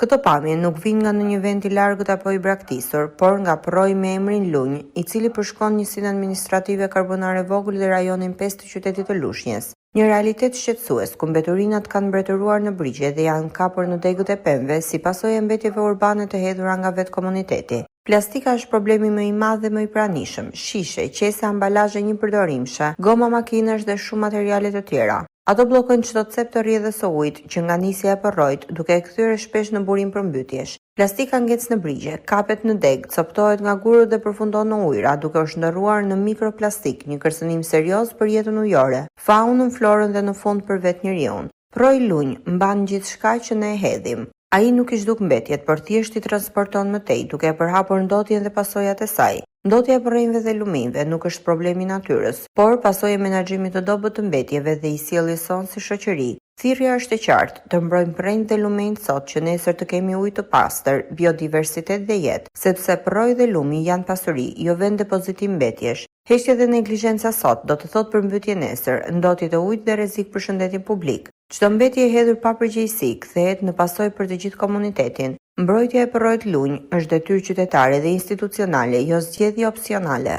Këto pamje nuk vijnë nga në një vend i largët apo i braktisur, por nga Proj me emrin Lunj, i cili përshkon njësinë administrative karbonare vogël dhe rajonin 5 të qytetit të Lushnjës. Një realitet shqetësues, ku mbeturinat kanë mbretëruar në brigje dhe janë kapur në degët e pemëve si pasojë e mbetjeve urbane të hedhura nga vetë komuniteti. Plastika është problemi më i madh dhe më i pranishëm. Shishe, qese, ambalazhe njëpërdorimshme, goma makinash dhe shumë materiale të tjera. Ato bllokojnë çdo cep të rrjedhës së ujit që nga nisja e përrojt, duke e kthyer shpesh në burim përmbytjesh. Plastika ngec në brigje, kapet në deg, coptohet nga gurët dhe përfundon në ujra, duke u shndërruar në mikroplastik, një kërcënim serioz për jetën ujore, faunën, florën dhe në fund për vetë njeriun. Proj Lunj mban gjithçka që ne e hedhim. Ai nuk i zhduk mbetjet, por thjesht i transporton më tej, duke e përhapur ndotjen dhe pasojat e saj. Ndotja e përrejnëve dhe luminjve nuk është problemi i natyrës, por pasojë e menaxhimit të dobët të mbetjeve dhe i sjelljes sonë si shoqëri. Thirrja është e qartë, të mbrojmë përrejnë dhe lumenj sot që nesër të kemi ujë të pastër, biodiversitet dhe jetë, sepse përroj dhe lumi janë pasuri, jo vend depozitim mbetjesh. Heqja dhe neglizhenca sot do të thotë përmbytje nesër, ndotje të ujit dhe rrezik për shëndetin publik. Çdo mbetje e hedhur pa përgjegjësi kthehet në pasojë për të gjithë komunitetin. Mbrojtja e përrojt Lunj është detyrë qytetare dhe institucionale, jo zgjedhje opsionale.